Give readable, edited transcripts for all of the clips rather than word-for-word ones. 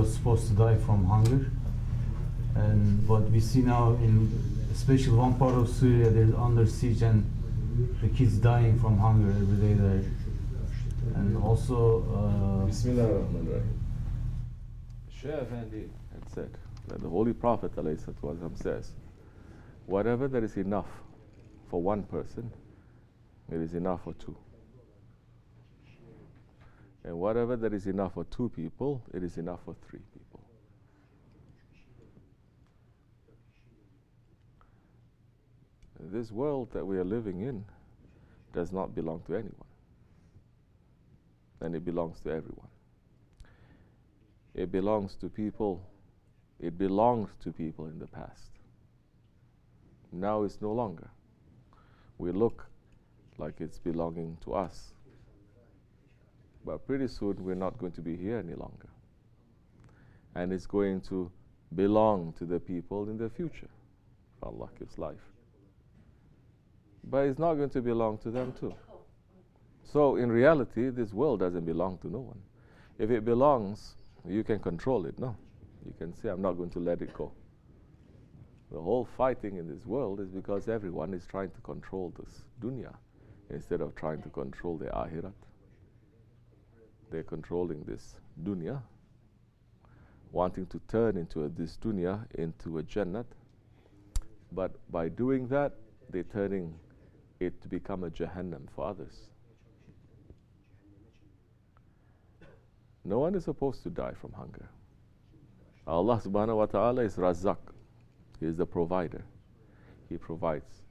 was supposed to die from hunger. And what we see now in especially one part of Syria, they're under siege and the kids dying from hunger every day there. And also Bismillahirrahmanirrahim. Shaykh Effendi had said that the Holy Prophet ﷺ says, whatever there is enough for one person, it is enough for two. And whatever there is enough for two people, it is enough for three people. This world that we are living in does not belong to anyone. And it belongs to everyone. It belongs to people. It belonged to people in the past. Now it's no longer. We look like it's belonging to us. But pretty soon we're not going to be here any longer. And it's going to belong to the people in the future, if Allah gives life. But it's not going to belong to them too. So in reality, this world doesn't belong to no one. If it belongs, you can control it, no? You can say, I'm not going to let it go. The whole fighting in this world is because everyone is trying to control this dunya instead of trying to control the akhirat. They're controlling this dunya, wanting to turn into this dunya into a jannat. But by doing that, they're turning it to become a jahannam for others. No one is supposed to die from hunger. Allah subhanahu wa ta'ala is Razzaq. He is the provider. He provides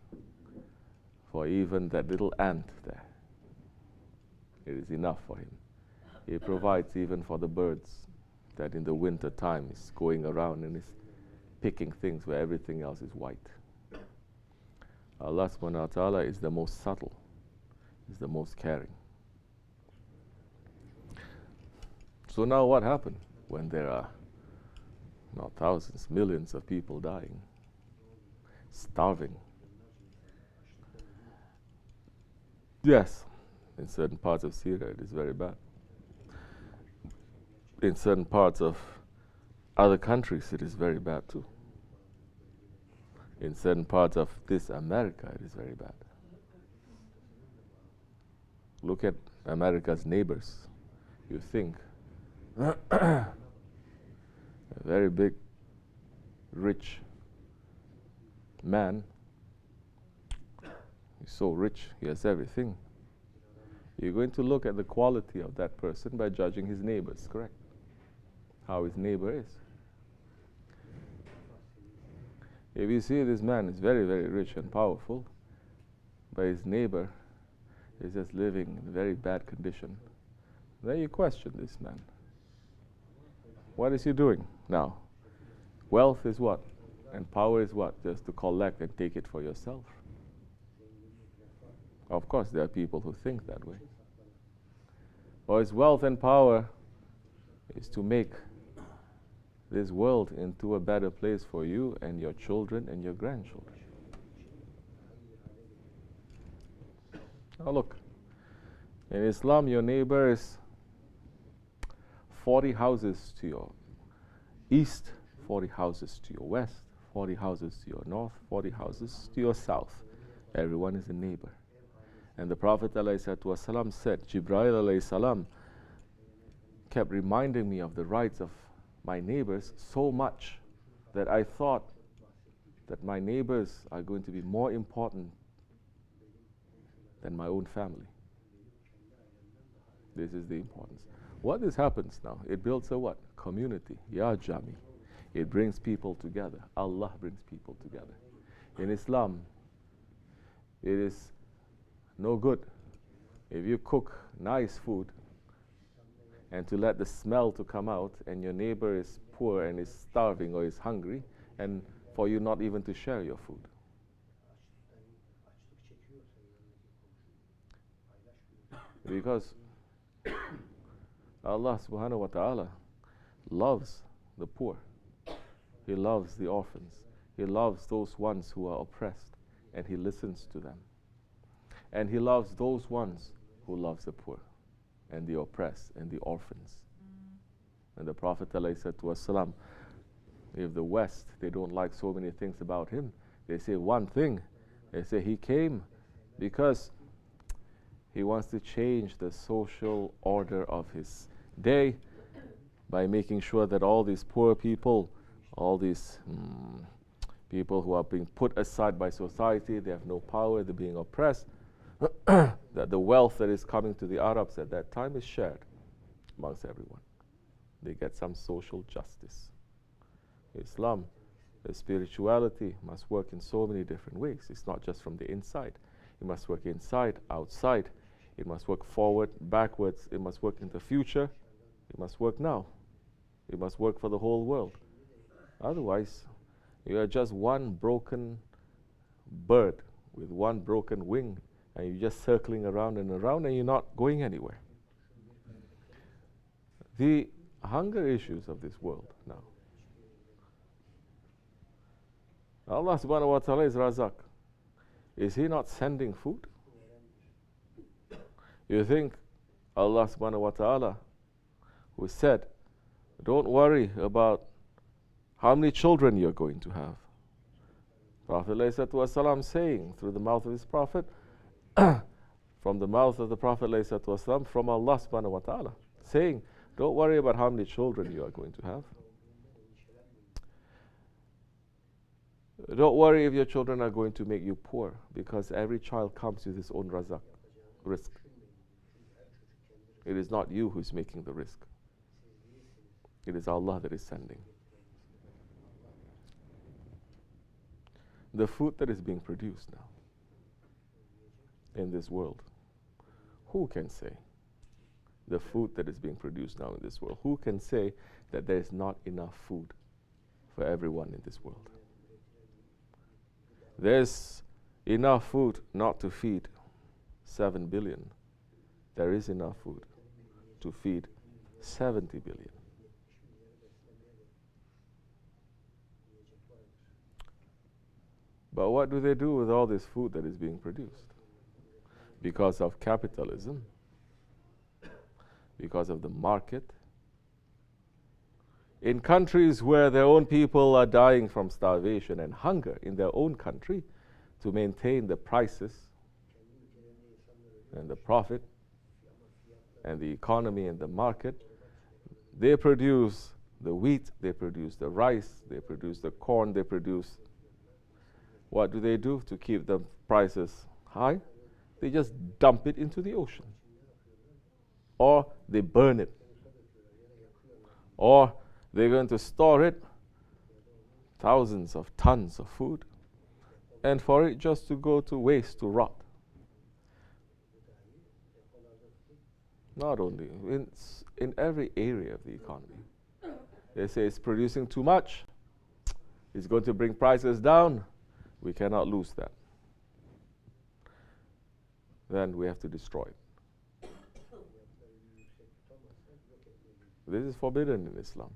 for even that little ant there. It is enough for him. He provides even for the birds that in the winter time is going around and is picking things where everything else is white. Allah subhanahu wa ta'ala is the most subtle, is the most caring. So now what happened when there are not thousands, millions of people dying, starving? Yes, in certain parts of Syria it is very bad. In certain parts of other countries it is very bad too. In certain parts of this America it is very bad. Look at America's neighbors. You think a very big, rich man, he's so rich, he has everything. You're going to look at the quality of that person by judging his neighbors, correct? How his neighbor is. If you see this man is very, very rich and powerful, but his neighbor is just living in a very bad condition, then you question this man. What is he doing now? Wealth is what? And power is what? Just to collect and take it for yourself. Of course, there are people who think that way. Or his wealth and power is to make this world into a better place for you and your children and your grandchildren. Now look, in Islam your neighbor is 40 houses to your east, 40 houses to your west, 40 houses to your north, 40 houses to your south. Everyone is a neighbor. And the Prophet ﷺ said, Jibreel ﷺ kept reminding me of the rights of my neighbors so much that I thought that my neighbors are going to be more important than my own family. This is the importance. What this happens now, it builds a what? Community. Ya Jami. It brings people together. Allah brings people together. In Islam, it is no good if you cook nice food and to let the smell to come out and your neighbor is poor and is starving or is hungry and for you not even to share your food. Because Allah subhanahu wa ta'ala loves the poor. He loves the orphans. He loves those ones who are oppressed and He listens to them. And He loves those ones who loves the poor and the oppressed and the orphans. And the Prophet ﷺ, if the West, they don't like so many things about him, they say one thing. They say he came because he wants to change the social order of his day by making sure that all these poor people, all these people who are being put aside by society, they have no power, they're being oppressed, that the wealth that is coming to the Arabs at that time is shared amongst everyone. They get some social justice. Islam, the spirituality must work in so many different ways. It's not just from the inside. It must work inside, outside. It must work forward, backwards. It must work in the future. It must work now. It must work for the whole world. Otherwise, you are just one broken bird with one broken wing, and you're just circling around and around, and you're not going anywhere. The hunger issues of this world now. Allah subhanahu wa ta'ala is Razak. Is He not sending food? You think Allah subhanahu wa ta'ala, who said, don't worry about how many children you're going to have. Prophet ﷺ saying through the mouth of his Prophet, from the mouth of the Prophet ﷺ, from Allah subhanahu wa ta'ala, saying, don't worry about how many children you are going to have. Don't worry if your children are going to make you poor, because every child comes with his own razak, risk. It is not you who is making the risk. It is Allah that is sending. The food that is being produced now in this world, who can say? The food that is being produced now in this world, who can say that there is not enough food for everyone in this world? There's enough food not to feed 7 billion. There is enough food to feed 70 billion. But what do they do with all this food that is being produced? Because of capitalism, because of the market. In countries where their own people are dying from starvation and hunger in their own country, to maintain the prices and the profit and the economy and the market, they produce the wheat, they produce the rice, they produce the corn, they produce. What do they do to keep the prices high? They just dump it into the ocean. Or they burn it. Or they're going to store it, thousands of tons of food, and for it just to go to waste, to rot. Not only, in every area of the economy. They say it's producing too much, it's going to bring prices down. We cannot lose that. Then we have to destroy it. This is forbidden in Islam.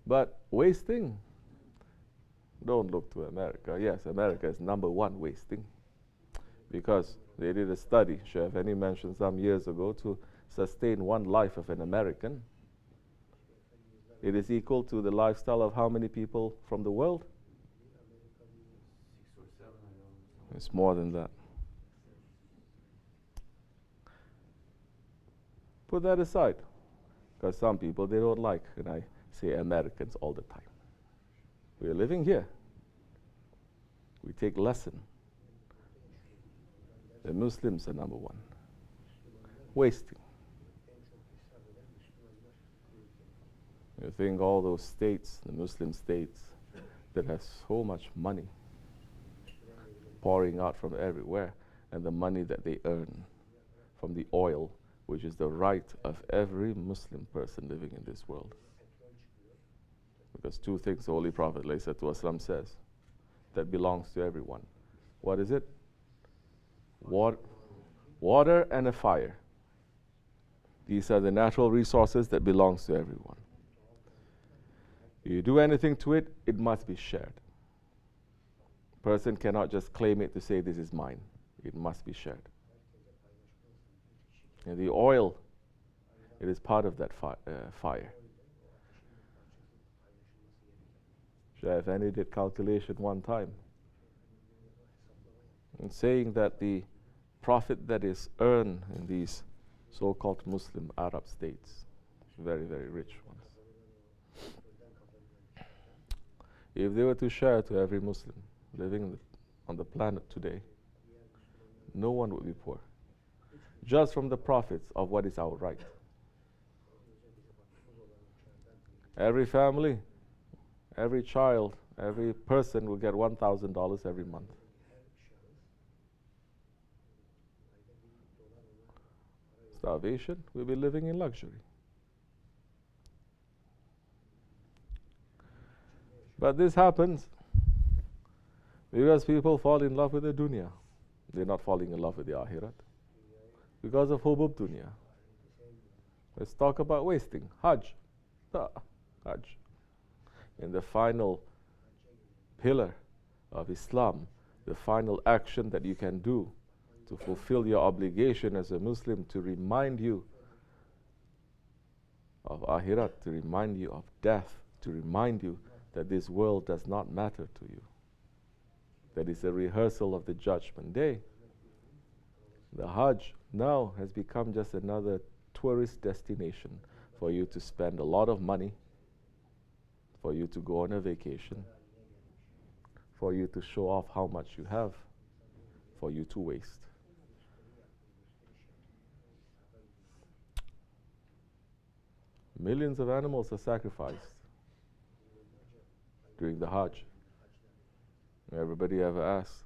But wasting, don't look to America. Yes, America is number one wasting, because they did a study, Chef Hakkani mentioned some years ago, to sustain one life of an American. It is equal to the lifestyle of how many people from the world? 6 or 7, I don't know. It's more than that. Put that aside, because some people, they don't like, and I say Americans all the time. We are living here. We take lesson. The Muslims are number one. Wasting. You think all those states, the Muslim states, that have so much money pouring out from everywhere, and the money that they earn from the oil, which is the right of every Muslim person living in this world. Because two things the Holy Prophet ﷺ says that belongs to everyone. What is it? Water and a fire. These are the natural resources that belongs to everyone. You do anything to it, it must be shared. Person cannot just claim it to say this is mine. It must be shared. And the oil It is part of that fire. Shaykh Effendi did calculation one time, and saying that the profit that is earned in these so-called Muslim Arab states, very, very rich ones, if they were to share to every Muslim living on the planet today, no one would be poor, just from the profits of what is our right. Every family, every child, every person will get $1,000 every month. Starvation, we'll be living in luxury. But this happens because people fall in love with the dunya. They're not falling in love with the akhirat. Because of hubub dunya. Let's talk about wasting. Hajj. Hajj. In the final pillar of Islam, the final action that you can do to fulfill your obligation as a Muslim, to remind you of akhirat, to remind you of death, to remind you that this world does not matter to you. That is a rehearsal of the judgment day. The Hajj now has become just another tourist destination for you to spend a lot of money, for you to go on a vacation, for you to show off how much you have, for you to waste. Millions of animals are sacrificed during the Hajj. Everybody ever asks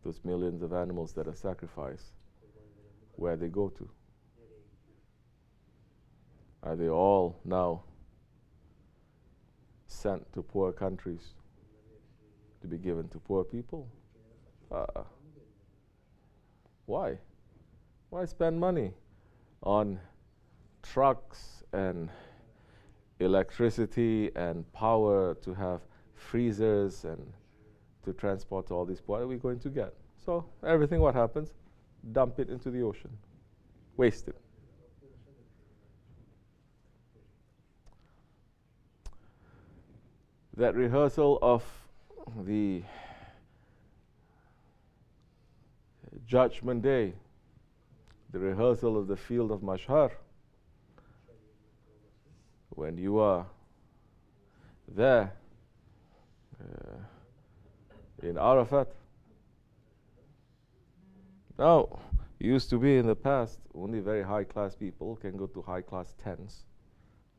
those millions of animals that are sacrificed, where they go to? Are they all now sent to poor countries to be given to poor people? Why? Why spend money on trucks and electricity and power to have freezers and to transport all these? What are we going to get? So everything, what happens? Dump it into the ocean. Waste it. That rehearsal of the Judgment Day, the rehearsal of the field of Mashhar, when you are there in Arafat. Now, it used to be in the past, only very high-class people can go to high-class tents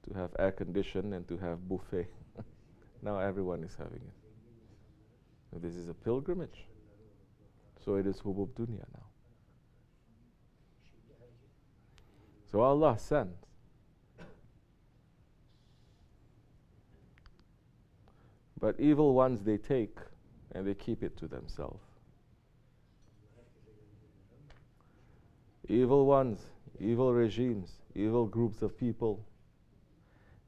to have air condition and to have buffet. Now everyone is having it. And this is a pilgrimage. So it is hubub dunya now. So Allah sends. But evil ones, they take and they keep it to themselves. Evil ones, evil regimes, evil groups of people,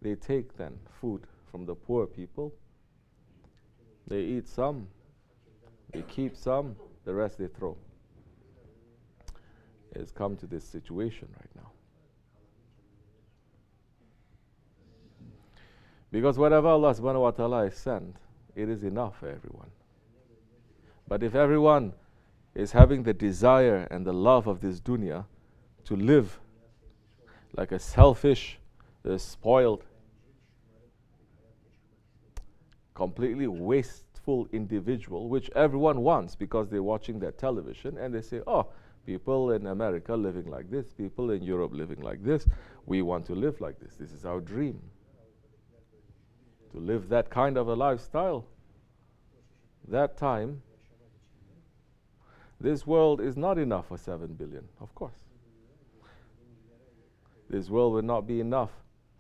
they take then food from the poor people. They eat some, they keep some, the rest they throw. It's come to this situation right now. Because whatever Allah subhanahu wa ta'ala has sent, it is enough for everyone. But if everyone is having the desire and the love of this dunya to live like a selfish, spoiled, completely wasteful individual, which everyone wants because they're watching their television and they say, oh, people in America living like this, people in Europe living like this, we want to live like this. This is our dream. To live that kind of a lifestyle. That time, this world is not enough for 7 billion, of course. This world will not be enough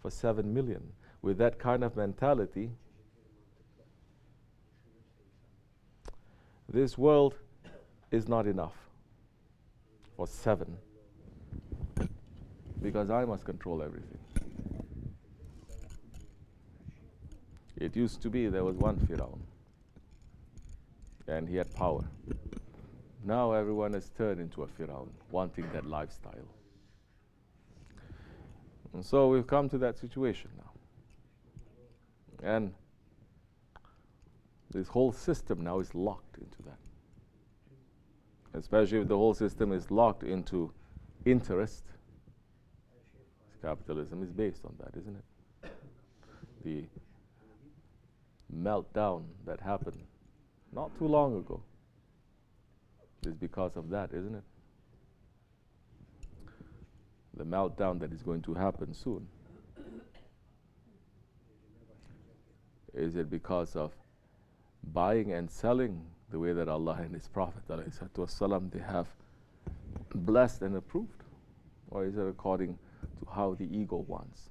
for 7 million. With that kind of mentality, this world is not enough for 7. Because I must control everything. It used to be there was one Firaun, and he had power. Now everyone has turned into a Firaun, wanting that lifestyle. And so we've come to that situation now. And this whole system now is locked into that. Especially if the whole system is locked into interest. Capitalism is based on that, isn't it? The meltdown that happened not too long ago is because of that, isn't it? The meltdown that is going to happen soon. Is it because of buying and selling the way that Allah and His Prophet ﷺ, they have blessed and approved? Or is it according to how the ego wants?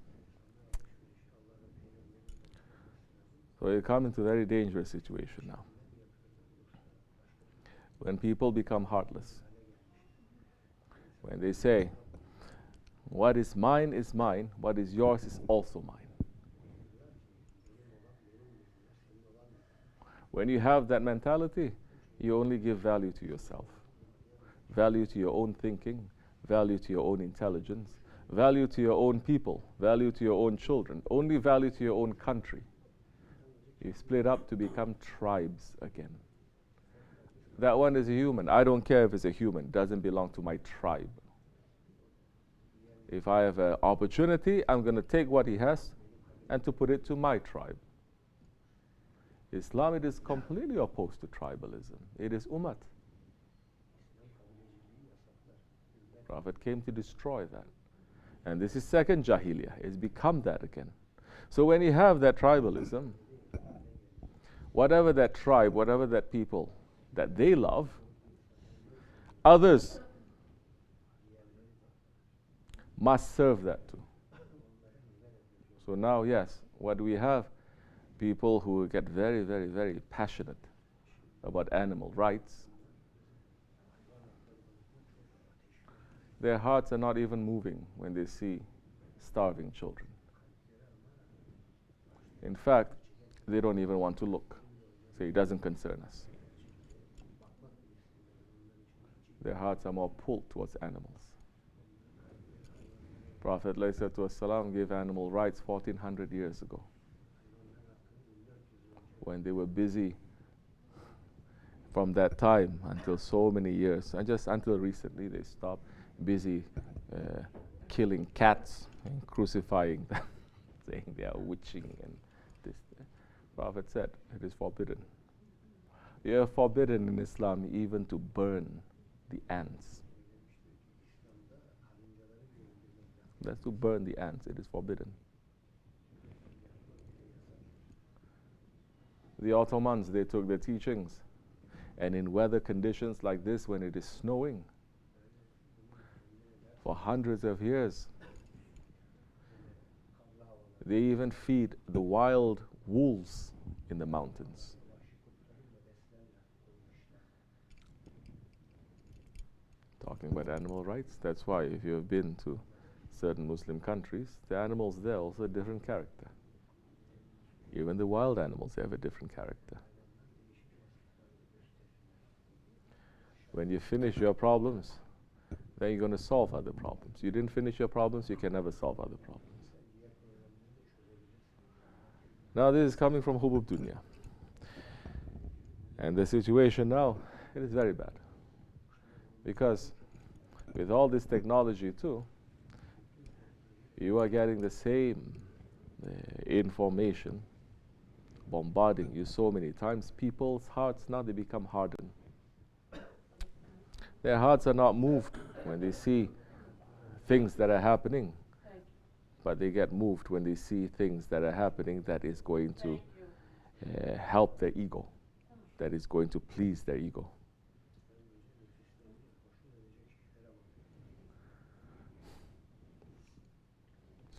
So you come into a very dangerous situation now. When people become heartless, when they say, what is mine, what is yours is also mine. When you have that mentality, you only give value to yourself, value to your own thinking, value to your own intelligence, value to your own people, value to your own children, only value to your own country. You split up to become tribes again. That one is a human. I don't care if it's a human. It doesn't belong to my tribe. If I have an opportunity, I'm going to take what he has and to put it to my tribe. Islam, it is completely opposed to tribalism. It is umat. Prophet came to destroy that. And this is second Jahiliyyah. It's become that again. So when you have that tribalism, whatever that tribe, whatever that people that they love, others must serve that too. So now, yes, what do we have? People who get very, very, very passionate about animal rights. Their hearts are not even moving when they see starving children. In fact, they don't even want to look. Say, it doesn't concern us. Their hearts are more pulled towards animals. Prophet ﷺ gave animal rights 1400 years ago, when they were busy from that time until so many years, and just until recently they stopped busy killing cats and crucifying them, saying they are witching and this. Prophet said it is forbidden. You are forbidden in Islam even to burn the ants. That's to burn the ants. It is forbidden. The Ottomans, they took their teachings, and in weather conditions like this, when it is snowing, for hundreds of years, they even feed the wild wolves in the mountains. Talking about animal rights, that's why if you have been to certain Muslim countries, the animals there are also a different character. Even the wild animals, they have a different character. When you finish your problems, then you're going to solve other problems. You didn't finish your problems, you can never solve other problems. Now this is coming from Hubub Dunya. And the situation now, it is very bad. Because with all this technology too, you are getting the same information bombarding you so many times. People's hearts now, they become hardened. Their hearts are not moved when they see things that are happening, but they get moved when they see things that are happening that is going to help their ego, that is going to please their ego.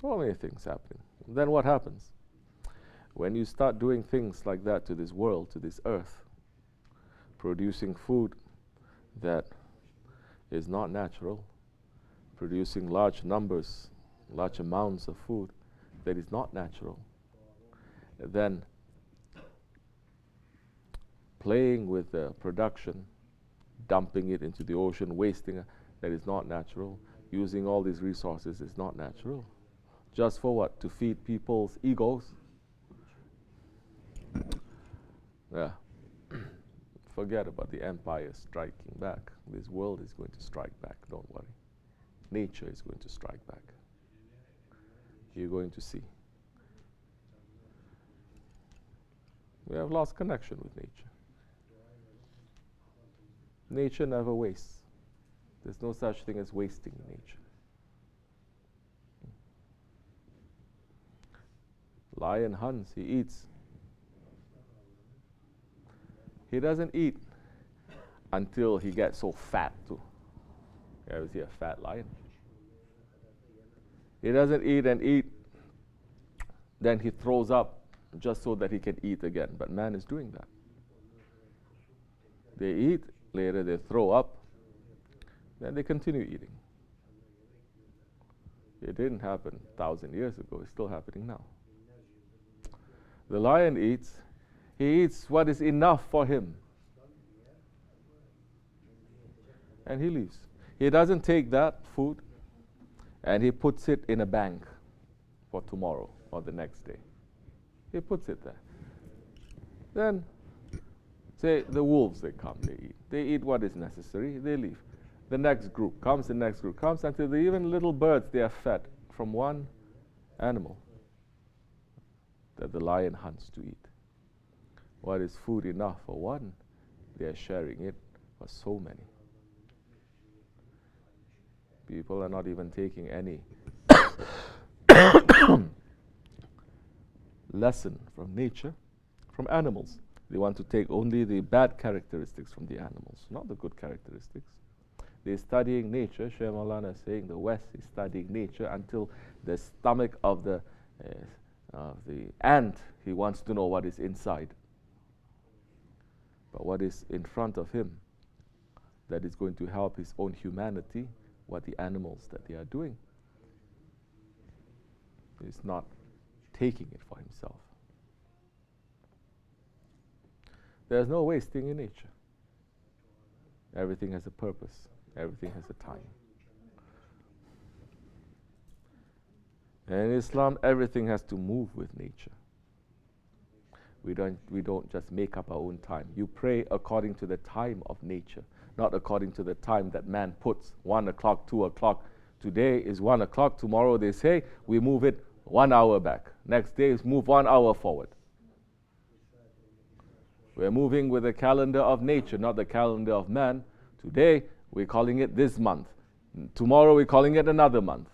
So many things happening. Then what happens? When you start doing things like that to this world, to this earth, producing food that is not natural, producing large numbers, large amounts of food that is not natural, then playing with the production, dumping it into the ocean, wasting it, that is not natural, using all these resources is not natural. Just for what? To feed people's egos? Yeah. Forget about the empire striking back. This world is going to strike back, don't worry. Nature is going to strike back. You're going to see. We have lost connection with nature. Nature never wastes. There's no such thing as wasting in nature. Lion hunts, he eats. He doesn't eat until he gets so fat too. You ever see a fat lion? He doesn't eat and eat, then he throws up just so that he can eat again. But man is doing that. They eat, later they throw up, then they continue eating. It didn't happen 1,000 years ago, it's still happening now. The lion eats, he eats what is enough for him. And he leaves. He doesn't take that food and he puts it in a bank for tomorrow or the next day. He puts it there. Then, say the wolves, they come, they eat. They eat what is necessary, they leave. The next group comes, until even little birds, they are fed from one animal that the lion hunts to eat. What is food enough for one, they are sharing it for so many. People are not even taking any lesson from nature, from animals. They want to take only the bad characteristics from the animals, not the good characteristics. They're studying nature. Shaykh Maulana is saying the West is studying nature until the stomach of the ant, he wants to know what is inside. But what is in front of him that is going to help his own humanity, what the animals that they are doing, is not taking it for himself. There's no wasting in nature. Everything has a purpose. Everything has a time. And in Islam, everything has to move with nature. We don't just make up our own time. You pray according to the time of nature, not according to the time that man puts. 1 o'clock, 2 o'clock. Today is 1 o'clock. Tomorrow they say we move it 1 hour back. Next day is move 1 hour forward. We're moving with the calendar of nature, not the calendar of man. Today we're calling it this month. Tomorrow we're calling it another month.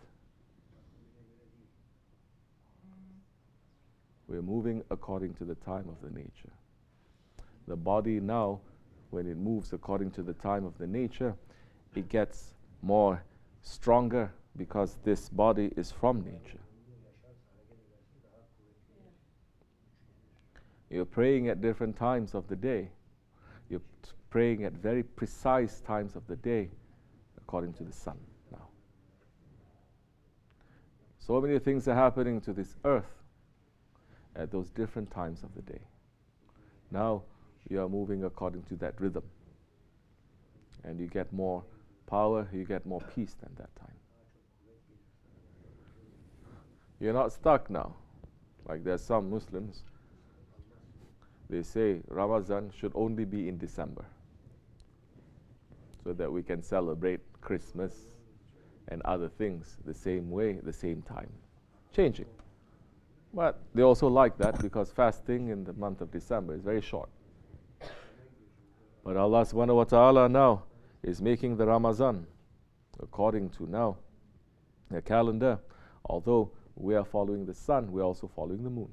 We're moving according to the time of the nature. The body now, when it moves according to the time of the nature, it gets more stronger because this body is from nature. You're praying at different times of the day. You're praying at very precise times of the day according to the sun now. So many things are happening to this earth at those different times of the day. Now you are moving according to that rhythm. And you get more power, you get more peace than that time. You're not stuck now. Like there's some Muslims, they say Ramadan should only be in December so that we can celebrate Christmas and other things the same way, the same time. Changing. But they also like that because fasting in the month of December is very short. But Allah subhanahu wa ta'ala now is making the Ramadan according to now the calendar. Although we are following the sun, we are also following the moon.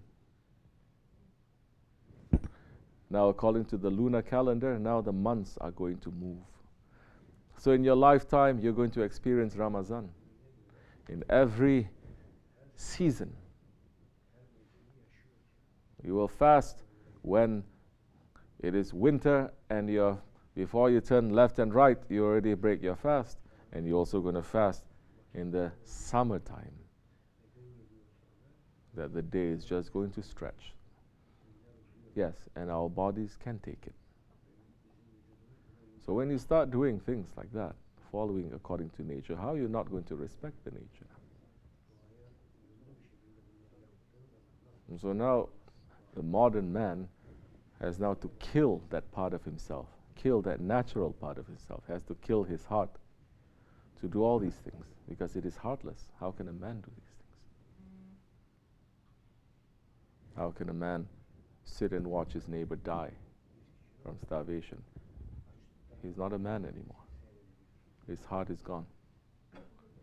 Now according to the lunar calendar, now the months are going to move. So in your lifetime, you're going to experience Ramadan. In every season, you will fast when it is winter and before you turn left and right, you already break your fast. And you're also going to fast in the summertime, that the day is just going to stretch. Yes, and our bodies can take it. So when you start doing things like that, following according to nature, how are you not going to respect the nature? And so now the modern man has now to kill that part of himself, kill that natural part of himself, has to kill his heart to do all these things, because it is heartless. How can a man do these things? How can a man sit and watch his neighbor die from starvation? He's not a man anymore. His heart is gone.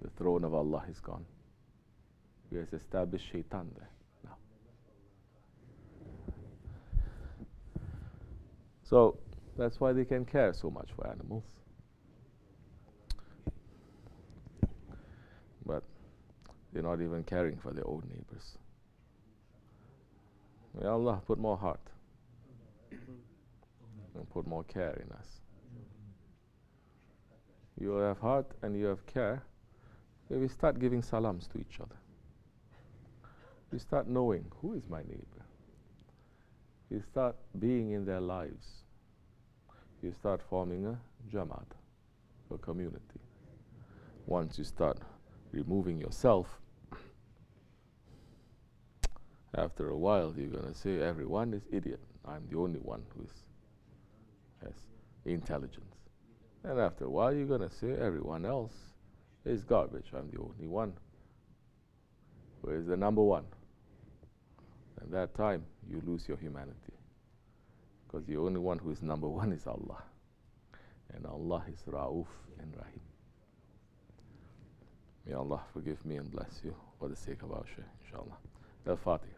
The throne of Allah is gone. He has established shaitan there now. So that's why they can care so much for animals. But they're not even caring for their own neighbors. May Allah put more heart and put more care in us. You have heart and you have care. We start giving salams to each other. You start knowing who is my neighbor. You start being in their lives. You start forming a jamaat, a community. Once you start removing yourself, after a while you're going to say everyone is idiot. I'm the only one who has intelligence. And after a while you're going to say everyone else is garbage. I'm the only one who is the number one. At that time you lose your humanity, because the only one who is number one is Allah, and Allah is Ra'uf and Rahim. May Allah forgive me and bless you for the sake of our Shaykh, inshallah. Al-Fatiha.